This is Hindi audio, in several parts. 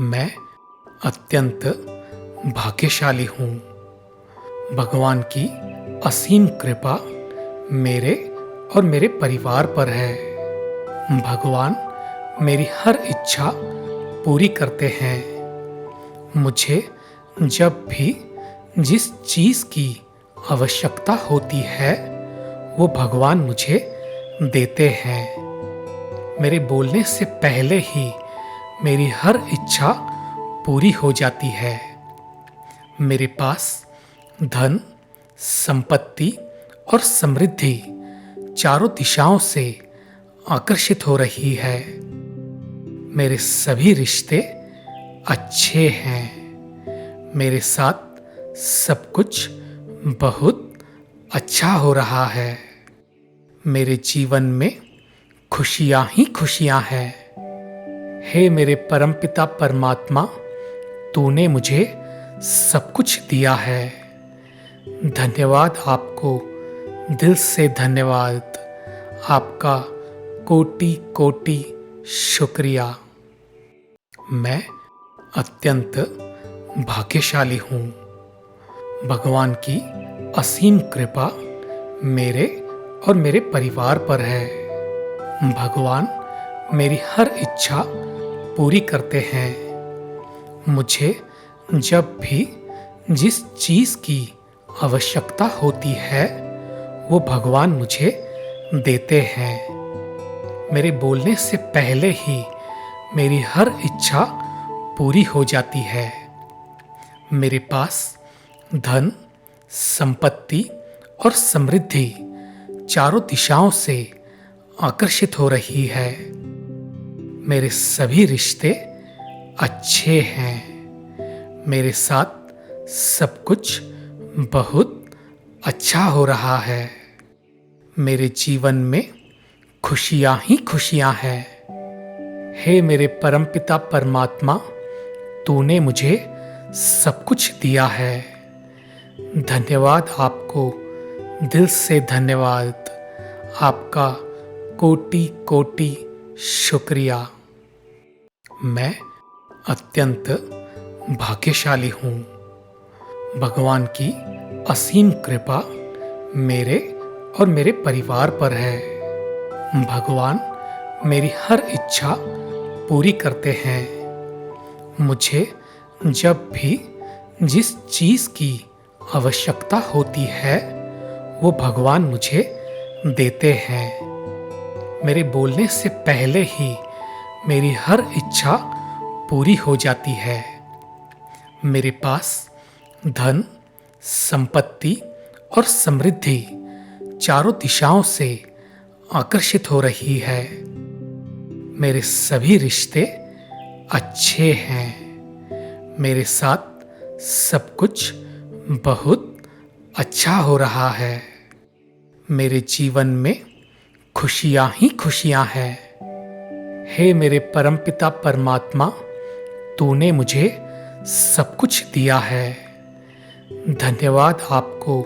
मैं अत्यंत भाग्यशाली हूँ। भगवान की असीम कृपा मेरे और मेरे परिवार पर है। भगवान मेरी हर इच्छा पूरी करते हैं। मुझे जब भी जिस चीज़ की आवश्यकता होती है, वो भगवान मुझे देते हैं। मेरे बोलने से पहले ही मेरी हर इच्छा पूरी हो जाती है। मेरे पास धन, संपत्ति और समृद्धि चारों दिशाओं से आकर्षित हो रही है। मेरे सभी रिश्ते अच्छे हैं। मेरे साथ सब कुछ बहुत अच्छा हो रहा है। मेरे जीवन में खुशियाँ ही खुशियाँ हैं। हे मेरे परमपिता परमात्मा, तूने मुझे सब कुछ दिया है। धन्यवाद आपको, दिल से धन्यवाद। आपका कोटि कोटि शुक्रिया। मैं अत्यंत भाग्यशाली हूँ। भगवान की असीम कृपा मेरे और मेरे परिवार पर है। भगवान मेरी हर इच्छा पूरी करते हैं। मुझे जब भी जिस चीज़ की आवश्यकता होती है, वो भगवान मुझे देते हैं। मेरे बोलने से पहले ही मेरी हर इच्छा पूरी हो जाती है। मेरे पास धन, संपत्ति और समृद्धि चारों दिशाओं से आकर्षित हो रही है। मेरे सभी रिश्ते अच्छे हैं। मेरे साथ सब कुछ बहुत अच्छा हो रहा है। मेरे जीवन में खुशियाँ ही खुशियाँ हैं। हे मेरे परमपिता परमात्मा, तूने मुझे सब कुछ दिया है। धन्यवाद आपको, दिल से धन्यवाद। आपका कोटि कोटि शुक्रिया। मैं अत्यंत भाग्यशाली हूँ। भगवान की असीम कृपा मेरे और मेरे परिवार पर है। भगवान मेरी हर इच्छा पूरी करते हैं। मुझे जब भी जिस चीज़ की आवश्यकता होती है, वो भगवान मुझे देते हैं। मेरे बोलने से पहले ही मेरी हर इच्छा पूरी हो जाती है। मेरे पास धन, संपत्ति और समृद्धि चारों दिशाओं से आकर्षित हो रही है। मेरे सभी रिश्ते अच्छे हैं। मेरे साथ सब कुछ बहुत अच्छा हो रहा है। मेरे जीवन में खुशियाँ ही खुशियाँ हैं। हे मेरे परमपिता परमात्मा, तूने मुझे सब कुछ दिया है। धन्यवाद आपको,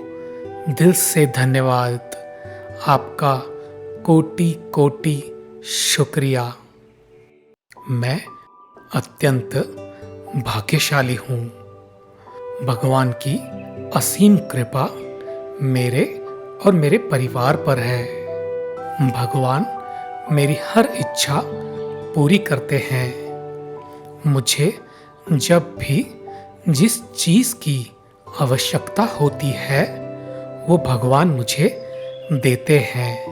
दिल से धन्यवाद। आपका कोटि कोटि शुक्रिया। मैं अत्यंत भाग्यशाली हूँ। भगवान की असीम कृपा मेरे और मेरे परिवार पर है। भगवान मेरी हर इच्छा पूरी करते हैं। मुझे जब भी जिस चीज़ की आवश्यकता होती है, वो भगवान मुझे देते हैं।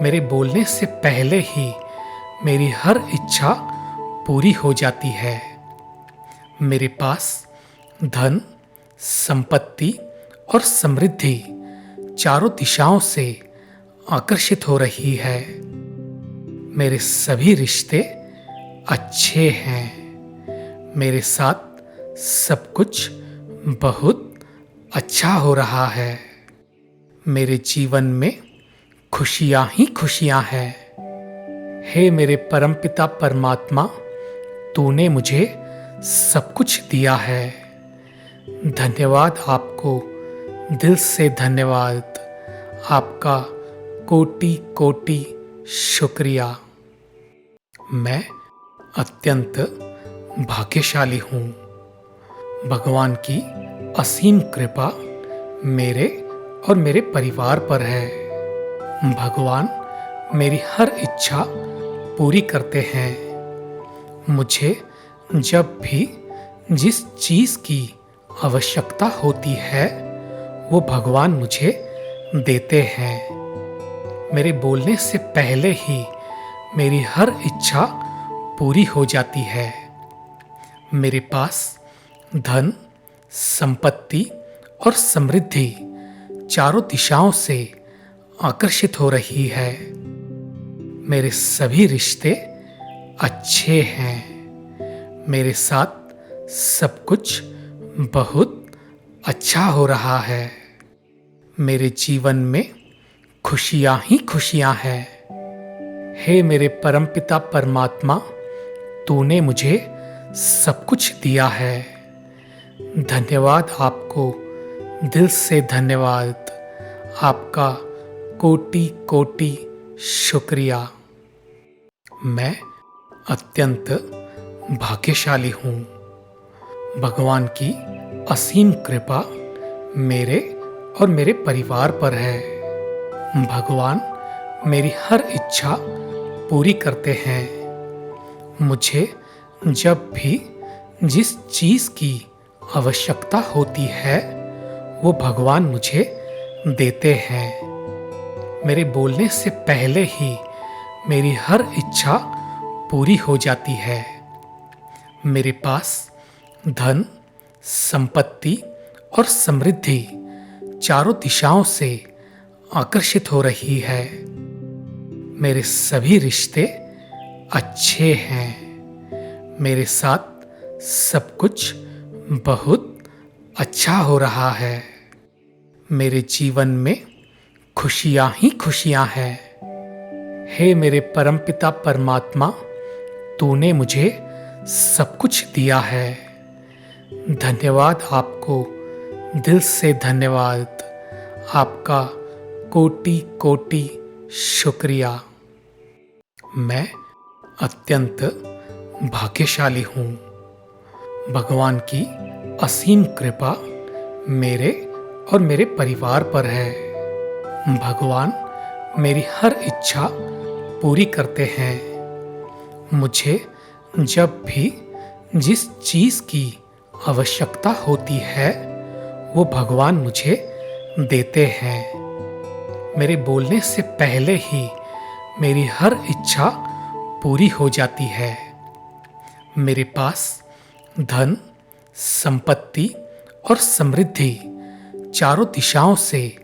मेरे बोलने से पहले ही मेरी हर इच्छा पूरी हो जाती है। मेरे पास धन, संपत्ति और समृद्धि चारों दिशाओं से आकर्षित हो रही है। मेरे सभी रिश्ते अच्छे हैं। मेरे साथ सब कुछ बहुत अच्छा हो रहा है। मेरे जीवन में खुशियाँ ही खुशियाँ हैं। हे मेरे परमपिता परमात्मा, तूने मुझे सब कुछ दिया है। धन्यवाद आपको, दिल से धन्यवाद। आपका कोटि कोटि शुक्रिया। मैं अत्यंत भाग्यशाली हूँ। भगवान की असीम कृपा मेरे और मेरे परिवार पर है। भगवान मेरी हर इच्छा पूरी करते हैं। मुझे जब भी जिस चीज़ की आवश्यकता होती है वो भगवान मुझे देते हैं। मेरे बोलने से पहले ही मेरी हर इच्छा पूरी हो जाती है। मेरे पास धन, संपत्ति और समृद्धि चारों दिशाओं से आकर्षित हो रही है। मेरे सभी रिश्ते अच्छे हैं। मेरे साथ सब कुछ बहुत अच्छा हो रहा है। मेरे जीवन में खुशियां ही खुशियां हैं। हे मेरे परमपिता परमात्मा, तूने मुझे सब कुछ दिया है। धन्यवाद आपको, दिल से धन्यवाद। आपका कोटि कोटि शुक्रिया। मैं अत्यंत भाग्यशाली हूँ। भगवान की असीम कृपा मेरे और मेरे परिवार पर है। भगवान मेरी हर इच्छा पूरी करते हैं। मुझे जब भी जिस चीज़ की आवश्यकता होती है वो भगवान मुझे देते हैं। मेरे बोलने से पहले ही मेरी हर इच्छा पूरी हो जाती है। मेरे पास धन, संपत्ति और समृद्धि चारों दिशाओं से आकर्षित हो रही है। मेरे सभी रिश्ते अच्छे हैं। मेरे साथ सब कुछ बहुत अच्छा हो रहा है। मेरे जीवन में खुशियां ही खुशियां हैं। हे मेरे परमपिता परमात्मा, तूने मुझे सब कुछ दिया है। धन्यवाद आपको, दिल से धन्यवाद। आपका कोटि कोटि शुक्रिया। मैं अत्यंत भाग्यशाली हूँ। भगवान की असीम कृपा मेरे और मेरे परिवार पर है। भगवान मेरी हर इच्छा पूरी करते हैं। मुझे जब भी जिस चीज़ की आवश्यकता होती है वो भगवान मुझे देते हैं। मेरे बोलने से पहले ही मेरी हर इच्छा पूरी हो जाती है। मेरे पास धन, संपत्ति और समृद्धि चारों दिशाओं से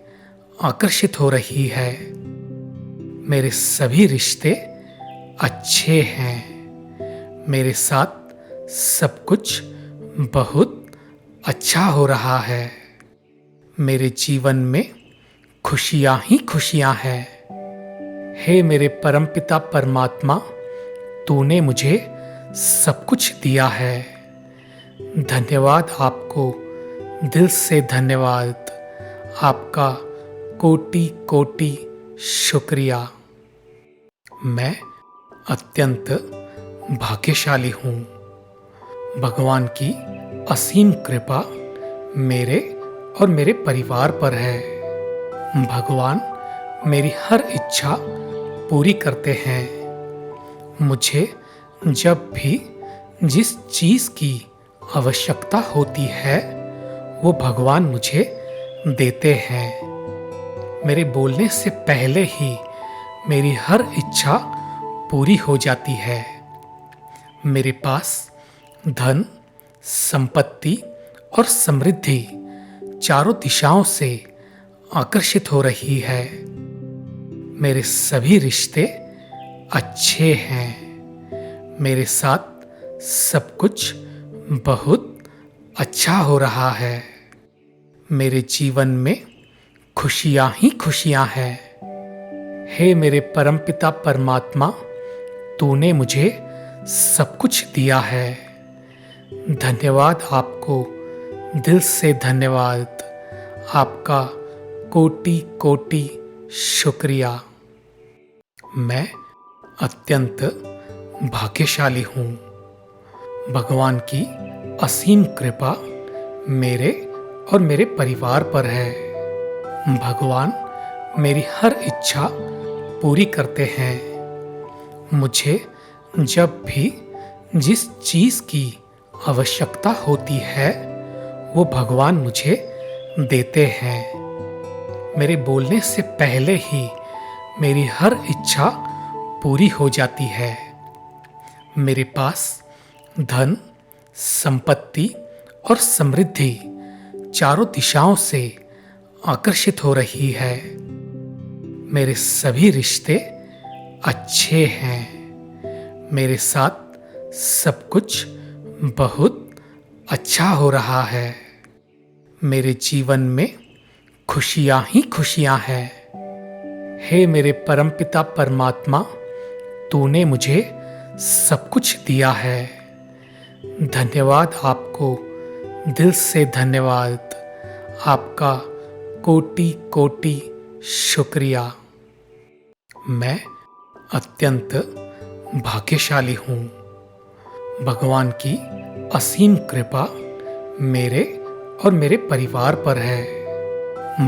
आकर्षित हो रही है। मेरे सभी रिश्ते अच्छे हैं। मेरे साथ सब कुछ बहुत अच्छा हो रहा है। मेरे जीवन में खुशियां ही खुशियां हैं। हे मेरे परमपिता परमात्मा, तूने मुझे सब कुछ दिया है। धन्यवाद आपको, दिल से धन्यवाद। आपका कोटि कोटि शुक्रिया। मैं अत्यंत भाग्यशाली हूँ। भगवान की असीम कृपा मेरे और मेरे परिवार पर है। भगवान मेरी हर इच्छा पूरी करते हैं। मुझे जब भी जिस चीज़ की आवश्यकता होती है वो भगवान मुझे देते हैं। मेरे बोलने से पहले ही मेरी हर इच्छा पूरी हो जाती है। मेरे पास धन, संपत्ति और समृद्धि चारों दिशाओं से आकर्षित हो रही है। मेरे सभी रिश्ते अच्छे हैं। मेरे साथ सब कुछ बहुत अच्छा हो रहा है। मेरे जीवन में खुशियां ही खुशियां हैं। हे मेरे परमपिता परमात्मा, तूने मुझे सब कुछ दिया है। धन्यवाद आपको, दिल से धन्यवाद। आपका कोटि कोटि शुक्रिया। मैं अत्यंत भाग्यशाली हूँ। भगवान की असीम कृपा मेरे और मेरे परिवार पर है। भगवान मेरी हर इच्छा पूरी करते हैं। मुझे जब भी जिस चीज़ की आवश्यकता होती है वो भगवान मुझे देते हैं। मेरे बोलने से पहले ही मेरी हर इच्छा पूरी हो जाती है। मेरे पास धन, संपत्ति और समृद्धि चारों दिशाओं से आकर्षित हो रही है। मेरे सभी रिश्ते अच्छे हैं। मेरे साथ सब कुछ बहुत अच्छा हो रहा है। मेरे जीवन में खुशियां ही खुशियां हैं। हे मेरे परमपिता परमात्मा, तूने मुझे सब कुछ दिया है। धन्यवाद आपको, दिल से धन्यवाद। आपका कोटि कोटि शुक्रिया। मैं अत्यंत भाग्यशाली हूँ। भगवान की असीम कृपा मेरे और मेरे परिवार पर है।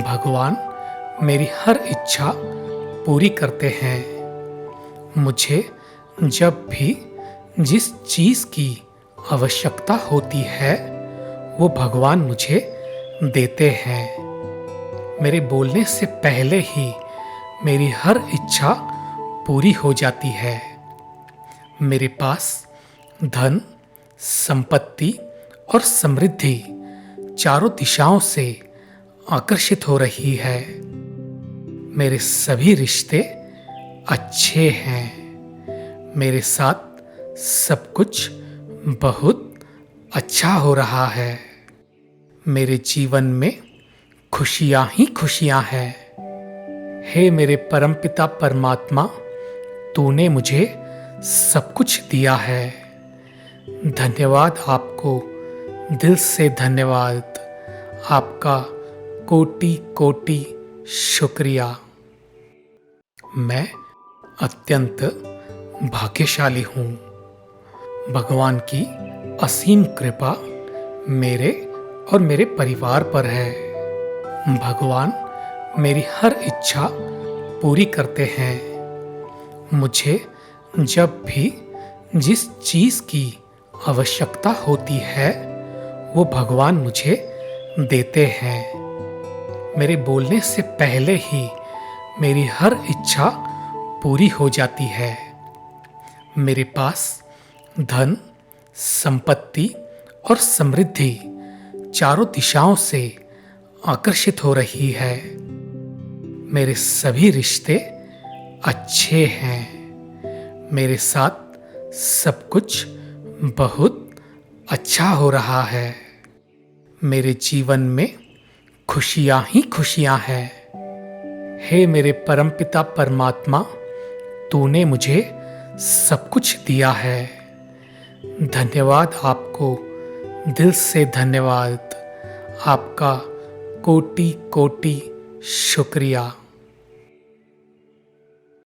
भगवान मेरी हर इच्छा पूरी करते हैं। मुझे जब भी जिस चीज़ की आवश्यकता होती है वो भगवान मुझे देते हैं। मेरे बोलने से पहले ही मेरी हर इच्छा पूरी हो जाती है। मेरे पास धन, संपत्ति और समृद्धि चारों दिशाओं से आकर्षित हो रही है। मेरे सभी रिश्ते अच्छे हैं। मेरे साथ सब कुछ बहुत अच्छा हो रहा है। मेरे जीवन में खुशियां ही खुशियां हैं। हे मेरे परमपिता परमात्मा, तूने मुझे सब कुछ दिया है। धन्यवाद आपको, दिल से धन्यवाद। आपका कोटि कोटि शुक्रिया। मैं अत्यंत भाग्यशाली हूँ। भगवान की असीम कृपा मेरे और मेरे परिवार पर है। भगवान मेरी हर इच्छा पूरी करते हैं। मुझे जब भी जिस चीज़ की आवश्यकता होती है वो भगवान मुझे देते हैं। मेरे बोलने से पहले ही मेरी हर इच्छा पूरी हो जाती है। मेरे पास धन, संपत्ति और समृद्धि चारों दिशाओं से आकर्षित हो रही है। मेरे सभी रिश्ते अच्छे हैं। मेरे साथ सब कुछ बहुत अच्छा हो रहा है। मेरे जीवन में खुशियां ही खुशियां हैं। हे मेरे परमपिता परमात्मा, तूने मुझे सब कुछ दिया है। धन्यवाद आपको, दिल से धन्यवाद। आपका कोटि कोटि शुक्रिया।